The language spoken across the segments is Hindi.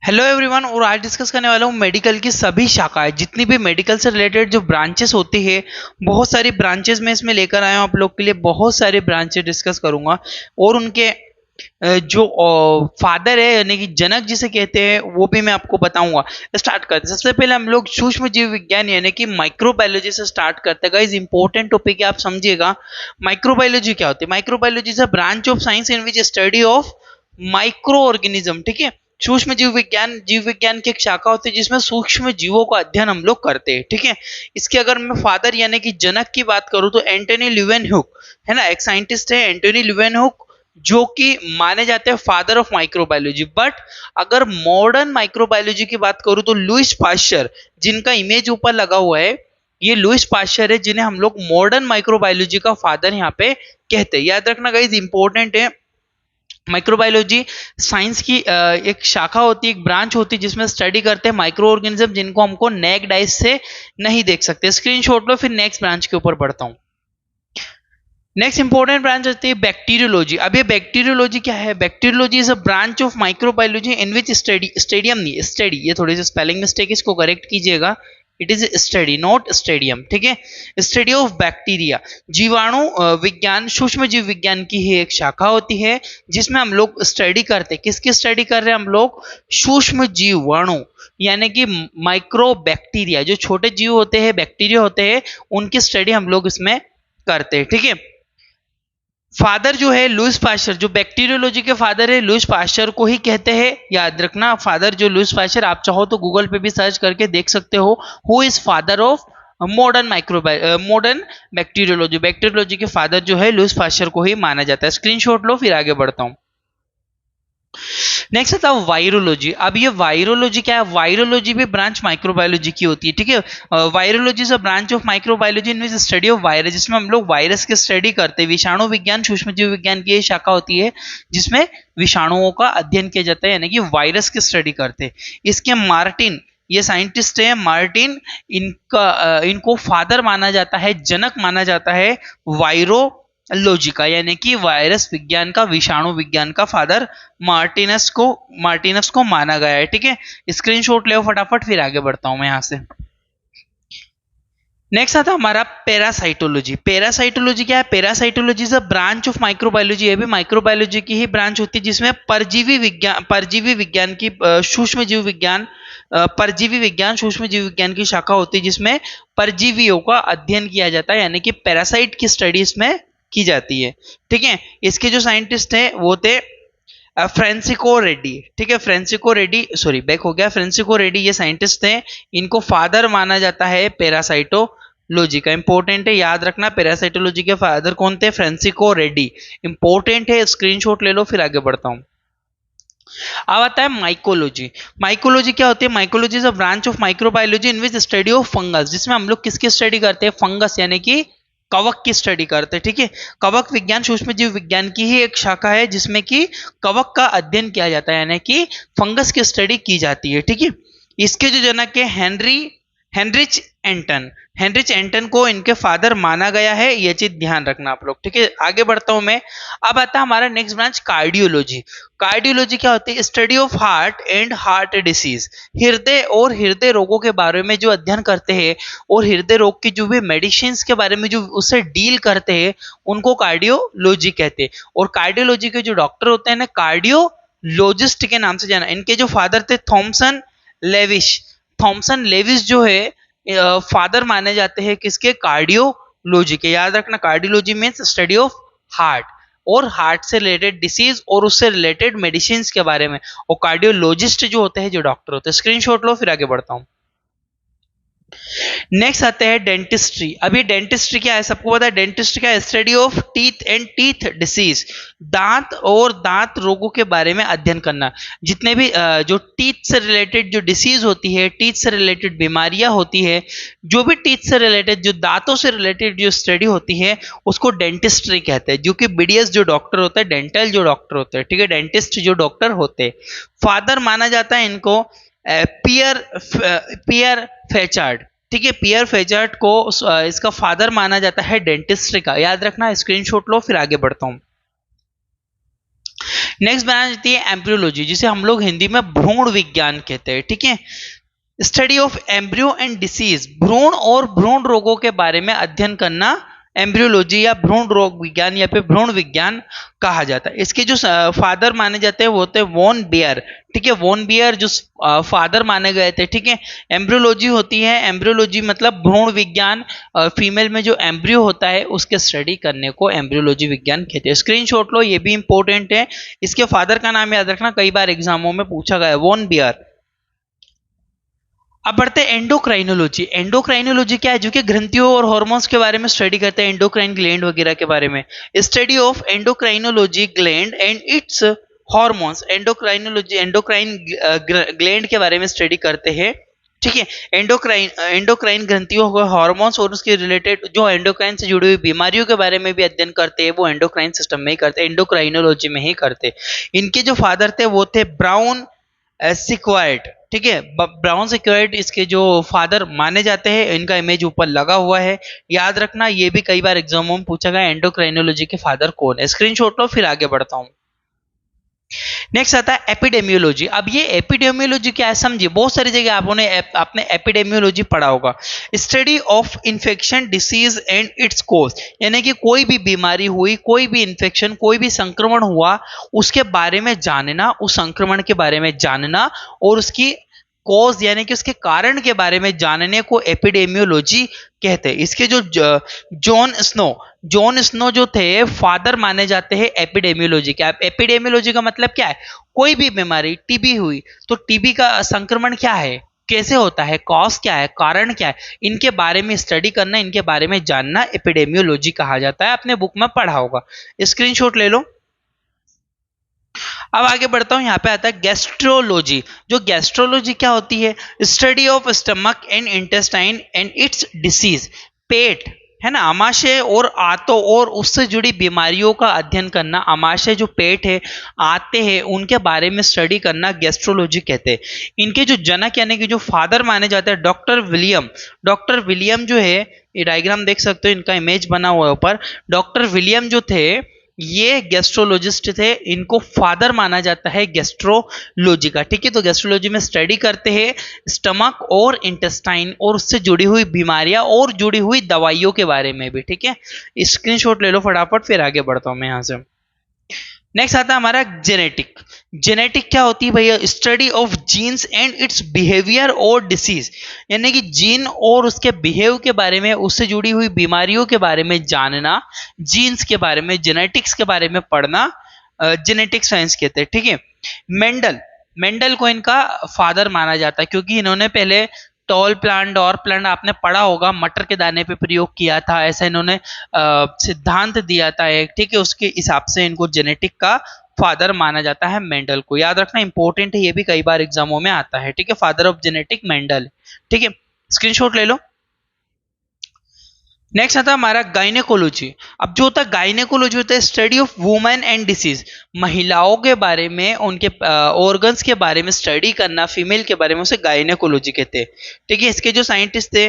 Hello everyone. और आज डिस्कस करने वाला हूँ मेडिकल की सभी शाखाएं, जितनी भी मेडिकल से रिलेटेड जो ब्रांचेस होती है, बहुत सारी ब्रांचेस में इसमें लेकर आया हूँ आप लोग के लिए। बहुत सारे ब्रांचेस डिस्कस करूंगा और उनके जो फादर है यानी कि जनक जिसे कहते हैं वो भी मैं आपको बताऊंगा। स्टार्ट करते हैं। सबसे पहले हम लोग सूक्ष्म जीव विज्ञान यानी कि माइक्रोबायोलॉजी से स्टार्ट करते हैं। गाइस इंपॉर्टेंट टॉपिक है, आप समझिएगा। माइक्रोबायोलॉजी क्या होती है? Microbiology is a branch of science in which study of micro organism. ठीक है, सूक्ष्म जीव विज्ञान की एक शाखा होती है जिसमें सूक्ष्म जीवों का अध्ययन हम लोग करते हैं। ठीक है, इसके अगर मैं फादर यानी कि जनक की बात करूं तो एंटोनी ल्यूवेनहुक है ना, एक साइंटिस्ट है एंटोनी ल्यूवेनहुक, जो कि माने जाते हैं फादर ऑफ माइक्रोबायोलॉजी। बट अगर मॉडर्न माइक्रोबायोलॉजी की बात करूं तो लुईस पाश्चर, जिनका इमेज ऊपर लगा हुआ है, ये लुईस पाश्चर है जिन्हें हम लोग मॉडर्न माइक्रोबायोलॉजी का फादर यहाँ पे कहते हैं। याद रखना गाइस, इंपॉर्टेंट है। माइक्रोबायोलॉजी साइंस की एक शाखा होती है, एक ब्रांच होती है जिसमें स्टडी करते हैं माइक्रो ऑर्गेनिज्म, जिनको हमको नेक्ड आइज से नहीं देख सकते। स्क्रीनशॉट लो, फिर नेक्स्ट ब्रांच के ऊपर बढ़ता हूँ। नेक्स्ट इंपॉर्टेंट ब्रांच होती है बैक्टीरियोलॉजी। अब ये बैक्टीरियोलॉजी क्या है? Bacteriology is a branch of microbiology in which stadium नहीं स्टडी, ये थोड़ी सी स्पेलिंग मिस्टेक, इसको करेक्ट कीजिएगा। It is study not stadium. ठीक है, स्टडी ऑफ बैक्टीरिया, जीवाणु विज्ञान, सूक्ष्म जीव विज्ञान की ही एक शाखा होती है जिसमें हम लोग स्टडी करते हैं। किसकी स्टडी कर रहे हैं हम लोग? सूक्ष्म जीवाणु यानी कि माइक्रो बैक्टीरिया, जो छोटे जीव होते हैं, बैक्टीरिया होते हैं, उनकी स्टडी हम लोग इसमें करते हैं। ठीक है, फादर जो है लुईस पाश्चर, जो बैक्टीरियोलॉजी के फादर है, लुईस पाश्चर को ही कहते हैं। याद रखना, फादर जो लुईस पाश्चर, आप चाहो तो गूगल पे भी सर्च करके देख सकते हो, who is father of modern bacteriology. Bacteriology के फादर जो है लुईस पाश्चर को ही माना जाता है। स्क्रीनशॉट लो, फिर आगे बढ़ता हूँ। नेक्स्ट आता है वायरोलॉजी। अब ये वायरोलॉजी क्या है? वायरोलॉजी भी ब्रांच माइक्रोबायोलॉजी की होती है। ठीक है, virology is a branch of microbiology in which study of virus, जिसमें हम लोग वायरस की स्टडी करते हैं। विषाणु विज्ञान सूक्ष्म जीव विज्ञान की शाखा होती है जिसमें विषाणुओं का अध्ययन किया जाता है, यानी कि वायरस की स्टडी करते हैं। इसके मार्टिन, ये साइंटिस्ट है मार्टिन, इनको फादर माना जाता है, जनक माना जाता है वायरोलॉजी का, यानी कि वायरस विज्ञान का, विषाणु विज्ञान का फादर मार्टिनस को माना गया है। ठीक है, स्क्रीनशॉट ले फटाफट, फिर आगे बढ़ता हूं मैं यहां से। नेक्स्ट आता हमारा पैरासाइटोलॉजी। पैरासाइटोलॉजी क्या है? Parasitology is a branch of microbiology. ये भी माइक्रोबायोलॉजी की ही ब्रांच होती है जिसमें परजीवी विज्ञान की सूक्ष्म जीव विज्ञान, परजीवी विज्ञान सूक्ष्म जीव विज्ञान की शाखा होती है जिसमें परजीवियों का अध्ययन किया जाता है, यानी कि पैरासाइट की स्टडी इसमें की जाती है। ठीक है, इसके जो साइंटिस्ट हैं वो थे फ्रांसिस्को रेड्डी। ठीक है, फ्रांसिस्को रेड्डी, सॉरी बैक हो गया, फ्रांसिस्को रेड्डी ये साइंटिस्ट थे, इनको फादर माना जाता है पैरासाइटोलॉजी का। इंपॉर्टेंट है, याद रखना, पैरासाइटोलॉजी के फादर कौन थे? फ्रांसिस्को रेड्डी। इंपॉर्टेंट है, स्क्रीनशॉट ले लो, फिर आगे बढ़ता हूं। अब आता है माइकोलॉजी। माइकोलॉजी क्या होती है? Mycology is a branch of microbiology in which study of fungus, जिसमें हम लोग किसकी स्टडी करते हैं? फंगस यानी कि कवक की स्टडी करते हैं। ठीक है, कवक विज्ञान सूक्ष्म जीव विज्ञान की ही एक शाखा है जिसमें कि कवक का अध्ययन किया जाता है, यानी कि फंगस की स्टडी की जाती है। ठीक है, इसके जो जनक है हेनरिच एंटन, हेनरिच एंटन को इनके फादर माना गया है, ये चीज ध्यान रखना आप लोग। ठीक है, आगे बढ़ता हूं मैं। अब आता है हमारा नेक्स्ट ब्रांच कार्डियोलॉजी। कार्डियोलॉजी क्या होती है? Study of heart and heart disease, हृदय और हृदय रोगों के बारे में जो अध्ययन करते हैं और हृदय रोग की जो भी मेडिसिन के बारे में जो उससे डील करते हैं, उनको कार्डियोलॉजी कहते हैं। और कार्डियोलॉजी के जो डॉक्टर होते हैं ना, कार्डियोलॉजिस्ट के नाम से जाना। इनके जो फादर थे थॉमसन लेविस, थॉमसन लेविस जो है फादर माने जाते हैं किसके? कार्डियोलॉजी के। याद रखना, cardiology means study of heart और हार्ट से रिलेटेड डिसीज और उससे रिलेटेड मेडिसिन के बारे में। और कार्डियोलॉजिस्ट जो होते हैं, जो डॉक्टर होते हैं। स्क्रीनशॉट लो, फिर आगे बढ़ता हूं। नेक्स्ट आते हैं डेंटिस्ट्री। अभी डेंटिस्ट्री क्या है? सबको पता है डेंटिस्ट्री क्या है? Study of teeth and teeth disease, दांत और दांत रोगों के बारे में अध्ययन करना। जितने भी जो टीथ से रिलेटेड जो डिसीज होती है, टीथ से रिलेटेड बीमारियां होती है, जो भी टीथ से रिलेटेड, जो दांतों से रिलेटेड जो स्टडी होती है, उसको डेंटिस्ट्री कहते हैं। जो कि बीडीएस जो डॉक्टर होता है, डेंटल जो डॉक्टर होते हैं, ठीक है, डेंटिस्ट जो डॉक्टर होते हैं, फादर माना जाता है इनको पियर फेचार्ड। ठीक है, पियर फेचार्ड को इसका फादर माना जाता है डेंटिस्ट्री का। याद रखना, स्क्रीनशॉट लो, फिर आगे बढ़ता हूं। नेक्स्ट ब्रांच आती है एम्ब्रियोलॉजी, जिसे हम लोग हिंदी में भ्रूण विज्ञान कहते हैं, ठीक है। Study of embryo and disease, भ्रूण और भ्रूण रोगों के बारे में अध्ययन करना एम्ब्रियोलॉजी या भ्रूण रोग विज्ञान या फिर भ्रूण विज्ञान कहा जाता है। इसके जो फादर माने जाते हैं वो होते हैं वॉन बियर, ठीक है। वॉन बियर जो फादर माने गए थे, ठीक है। एम्ब्रियोलॉजी होती है, एम्ब्रियोलॉजी मतलब भ्रूण विज्ञान, फीमेल में जो एम्ब्रियो होता है उसके स्टडी करने को एम्ब्रियोलॉजी विज्ञान कहते हैं। स्क्रीनशॉट लो, ये भी इंपॉर्टेंट है। इसके फादर का नाम याद रखना, कई बार एग्जामों में पूछा गया है, वॉन बियर। अब बढ़ते हैं एंडोक्राइनोलॉजी। एंडोक्राइनोलॉजी क्या है? जो कि ग्रंथियों और हार्मोन्स के बारे में स्टडी करते हैं, एंडोक्राइन ग्लैंड वगैरह के बारे में। Study of endocrinology gland and it's hormones, endocrinology endocrine gland के बारे में स्टडी करते हैं, ठीक है। एंडोक्राइन ग्रंथियों को हार्मोन्स और उसके रिलेटेड जो एंडोक्राइन से जुड़ी हुई बीमारियों के बारे में भी अध्ययन करते हैं, वो एंडोक्राइन सिस्टम में ही करते हैं, एंडोक्राइनोलॉजी में ही करते हैं। इनके जो फादर थे वो थे ब्राउन सिक्वायर्ड, ठीक है। ब्राउन सिक्वायर्ड इसके जो फादर माने जाते हैं। इनका इमेज ऊपर लगा हुआ है, याद रखना। ये भी कई बार एग्जामों में पूछा गया, एंडोक्राइनोलॉजी के फादर कौन है। स्क्रीनशॉट लो, फिर आगे बढ़ता हूँ। नेक्स्ट आता है एपिडेमियोलॉजी। अब ये एपिडेमियोलॉजी क्या है समझिए, बहुत सारी जगह आपने एपिडेमियोलॉजी पढ़ा होगा। Study of infection disease and its cause, यानी कि कोई भी बीमारी हुई, कोई भी इन्फेक्शन, कोई भी संक्रमण हुआ, उसके बारे में जानना, उस संक्रमण के बारे में जानना और उसकी कॉज यानी कि उसके कारण के बारे में जानने को एपिडेमियोलॉजी कहते हैं। इसके जो जॉन स्नो जो थे फादर माने जाते हैं एपिडेमियोलॉजी के। एपिडेमियोलॉजी का मतलब क्या है? कोई भी बीमारी, टीबी हुई तो टीबी का संक्रमण क्या है, कैसे होता है, कॉज क्या है, कारण क्या है, इनके बारे में स्टडी करना, इनके बारे में जानना एपिडेमियोलॉजी कहा जाता है। आपने बुक में पढ़ा होगा, स्क्रीनशॉट ले लो। अब आगे बढ़ता हूं, यहाँ पे आता है गैस्ट्रोलॉजी। जो गैस्ट्रोलॉजी क्या होती है? Study of stomach and intestine and its disease, पेट है ना, आमाशय और आंतों और उससे जुड़ी बीमारियों का अध्ययन करना। आमाशय जो पेट है, आते हैं, उनके बारे में स्टडी करना गैस्ट्रोलॉजी कहते हैं। इनके जो जनक यानी कि जो फादर माने जाते हैं डॉक्टर विलियम। डॉक्टर विलियम जो है, ये डायग्राम देख सकते हो, इनका इमेज बना हुआ है ऊपर। डॉक्टर विलियम जो थे ये गैस्ट्रोलॉजिस्ट थे, इनको फादर माना जाता है गैस्ट्रोलॉजी का, ठीक है। तो गैस्ट्रोलॉजी में स्टडी करते हैं स्टमक और इंटेस्टाइन और उससे जुड़ी हुई बीमारियां और जुड़ी हुई दवाइयों के बारे में भी, ठीक है। स्क्रीनशॉट ले लो फटाफट, फिर आगे बढ़ता हूं मैं यहां से। नेक्स्ट आता है हमारा जेनेटिक। जेनेटिक क्या होती है भैया? Study of genes and its behaviour और डिसीज, यानी कि जीन और उसके बिहेव के बारे में, उससे जुड़ी हुई बीमारियों के बारे में जानना, जीन्स के बारे में, जेनेटिक्स के बारे में पढ़ना, जेनेटिक साइंस कहते हैं, ठीक है। मेंडल को इनका फादर माना जाता है, क्योंकि इन्होंने पहले टॉल प्लांट, डॉर प्लांट आपने पढ़ा होगा, मटर के दाने पे प्रयोग किया था, ऐसा इन्होंने सिद्धांत दिया था एक, ठीक है। उसके हिसाब से इनको जेनेटिक का फादर माना जाता है मेंडल को। याद रखना, इंपॉर्टेंट है, ये भी कई बार एग्जामों में आता है, ठीक है। फादर ऑफ जेनेटिक मेंडल, ठीक है। स्क्रीनशॉट ले लो। नेक्स्ट आता है हमारा गायनेकोलॉजी। अब जो होता है गायनेकोलॉजी होता है study of women and disease, महिलाओं के बारे में, उनके ऑर्गन्स के बारे में स्टडी करना, फीमेल के बारे में, उसे गायनेकोलॉजी कहते हैं, ठीक है। इसके जो साइंटिस्ट थे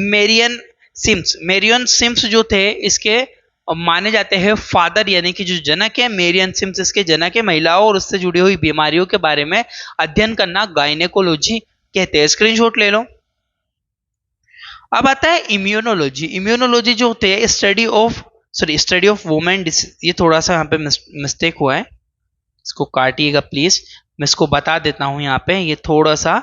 मेरियन सिम्स जो थे, इसके माने जाते हैं फादर, यानी कि जो जनक है मेरियन सिम्स इसके जनक है। महिलाओं और उससे जुड़ी हुई बीमारियों के बारे में अध्ययन करना गायनेकोलॉजी कहते हैं। स्क्रीनशॉट ले लो। अब आता है इम्यूनोलॉजी। इम्यूनोलॉजी जो होते हैं स्टडी ऑफ वुमेन, ये थोड़ा सा यहाँ पे मिस्टेक हुआ है, इसको काटिएगा प्लीज, मैं इसको बता देता हूँ। यहाँ पे ये थोड़ा सा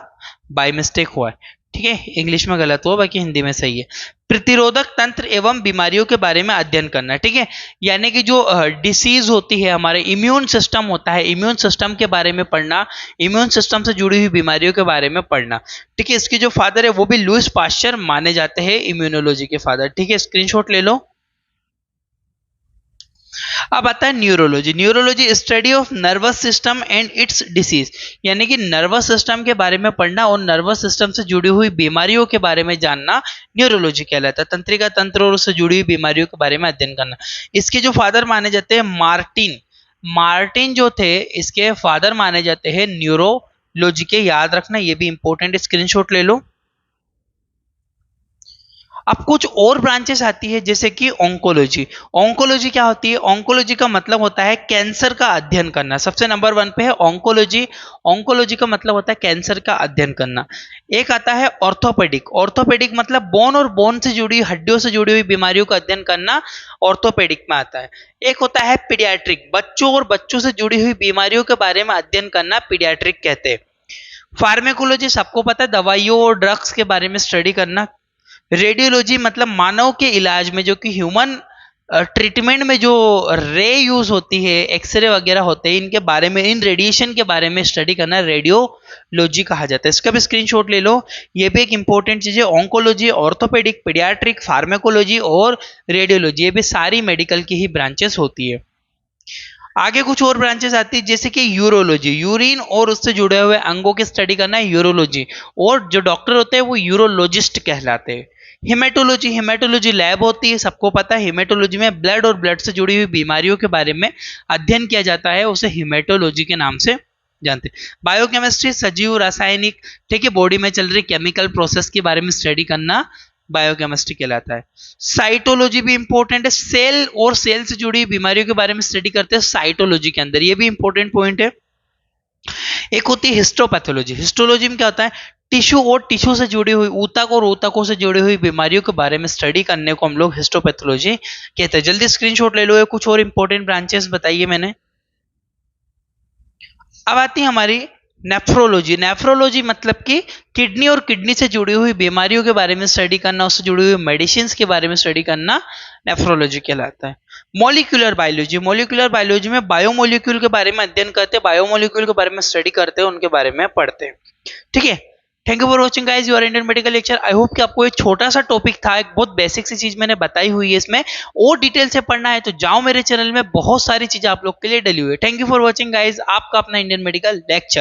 बाय मिस्टेक हुआ है, ठीक है। इंग्लिश में गलत हुआ, बाकी हिंदी में सही है। प्रतिरोधक तंत्र एवं बीमारियों के बारे में अध्ययन करना, ठीक है। यानी कि जो डिसीज होती है, हमारे इम्यून सिस्टम होता है, इम्यून सिस्टम के बारे में पढ़ना, इम्यून सिस्टम से जुड़ी हुई बीमारियों के बारे में पढ़ना, ठीक है। इसके जो फादर है वो भी लुईस पाश्चर माने जाते हैं इम्यूनोलॉजी के फादर, ठीक है। स्क्रीनशॉट ले लो। अब आता है neurology. Neurology study of nervous system and its disease, यानी कि नर्वस सिस्टम के बारे में पढ़ना और नर्वस सिस्टम से जुड़ी हुई बीमारियों के बारे में जानना न्यूरोलॉजी कहलाता है। तंत्रिका तंत्र और उससे जुड़ी हुई बीमारियों के बारे में अध्ययन करना। इसके जो फादर माने जाते हैं मार्टिन जो थे, इसके फादर माने जाते हैं न्यूरोलॉजी के, याद रखना, ये भी इंपॉर्टेंट, स्क्रीनशॉट ले लो। अब कुछ और ब्रांचेस आती है जैसे कि ऑन्कोलॉजी। ऑन्कोलॉजी क्या होती है? ऑन्कोलॉजी का मतलब होता है कैंसर का अध्ययन करना। सबसे नंबर 1 पे है ऑन्कोलॉजी। ऑन्कोलॉजी का मतलब होता है कैंसर का अध्ययन करना। एक आता है ऑर्थोपेडिक। ऑर्थोपेडिक मतलब बोन और बोन से जुड़ी हड्डियों से जुड़ी हुई बीमारियों का अध्ययन करना ऑर्थोपेडिक में आता है। एक होता है पीडियाट्रिक। बच्चों और बच्चों से जुड़ी हुई बीमारियों के बारे में अध्ययन करना पीडियाट्रिक कहते हैं। फार्मेकोलॉजी सबको पता है, दवाइयों और ड्रग्स के बारे में स्टडी करना। रेडियोलॉजी मतलब मानव के इलाज में, जो कि ह्यूमन ट्रीटमेंट में जो रे यूज होती है, एक्सरे वगैरह होते हैं, इनके बारे में, इन रेडिएशन के बारे में स्टडी करना रेडियोलॉजी कहा जाता है। इसका भी स्क्रीनशॉट ले लो, ये भी एक इंपॉर्टेंट चीज है। ऑन्कोलॉजी, ऑर्थोपेडिक, पीडियाट्रिक, फार्मेकोलॉजी और रेडियोलॉजी, ये भी सारी मेडिकल की ही ब्रांचेस होती है। आगे कुछ और ब्रांचेस आती है जैसे कि यूरोलॉजी। यूरिन और उससे जुड़े हुए अंगों की स्टडी करना है यूरोलॉजी, और जो डॉक्टर होते हैं वो यूरोलॉजिस्ट कहलाते हैं। हिमेटोलॉजी। हिमेटोलॉजी लैब होती है, सबको पता है। हिमेटोलॉजी में ब्लड और ब्लड से जुड़ी हुई बीमारियों के बारे में अध्ययन किया जाता है, उसे हिमेटोलॉजी के नाम से जानते हैं। बायोकेमिस्ट्री सजीव रासायनिक, ठीक है, बॉडी में चल रही केमिकल प्रोसेस के बारे में स्टडी करना बायोकेमिस्ट्री कहलाता है। साइटोलॉजी भी इंपॉर्टेंट है, सेल और सेल से जुड़ी बीमारियों के बारे में स्टडी करते हैं साइटोलॉजी के अंदर, ये भी इंपॉर्टेंट पॉइंट है। एक होती है हिस्टोपैथोलॉजी। हिस्टोलॉजी में क्या होता है? टिश्यू और टिश्यू से जुड़ी हुई, ऊतक और ऊतकों से जुड़ी हुई बीमारियों के बारे में स्टडी करने को हम लोग हिस्टोपैथोलॉजी कहते हैं। जल्दी स्क्रीनशॉट ले लो, कुछ और इंपॉर्टेंट ब्रांचेस बताइए मैंने। अब आती है हमारी नेफ्रोलॉजी। नेफ्रोलॉजी मतलब कि किडनी और किडनी से जुड़ी हुई बीमारियों के बारे में स्टडी करना, उससे जुड़ी हुई मेडिसिन के बारे में स्टडी करना नेफ्रोलॉजी कहलाता है। Molecular biology. मॉलिक्यूलर बायोलॉजी में बायोमोलिक्यूल के बारे में अध्ययन करते हैं, बायोमोलिक्यूल के बारे में स्टडी करते हैं, उनके बारे में पढ़ते हैं। ठीक है, thank you for watching guys your Indian medical lecture. I hope कि आपको एक छोटा सा टॉपिक था, एक बहुत बेसिक सी चीज मैंने बताई हुई है इसमें, और डिटेल से पढ़ना है तो जाओ मेरे चैनल में, बहुत सारी चीजें आप लोग के लिए डली हुई है। Thank you for watching guys, आपका अपना इंडियन मेडिकल लेक्चर।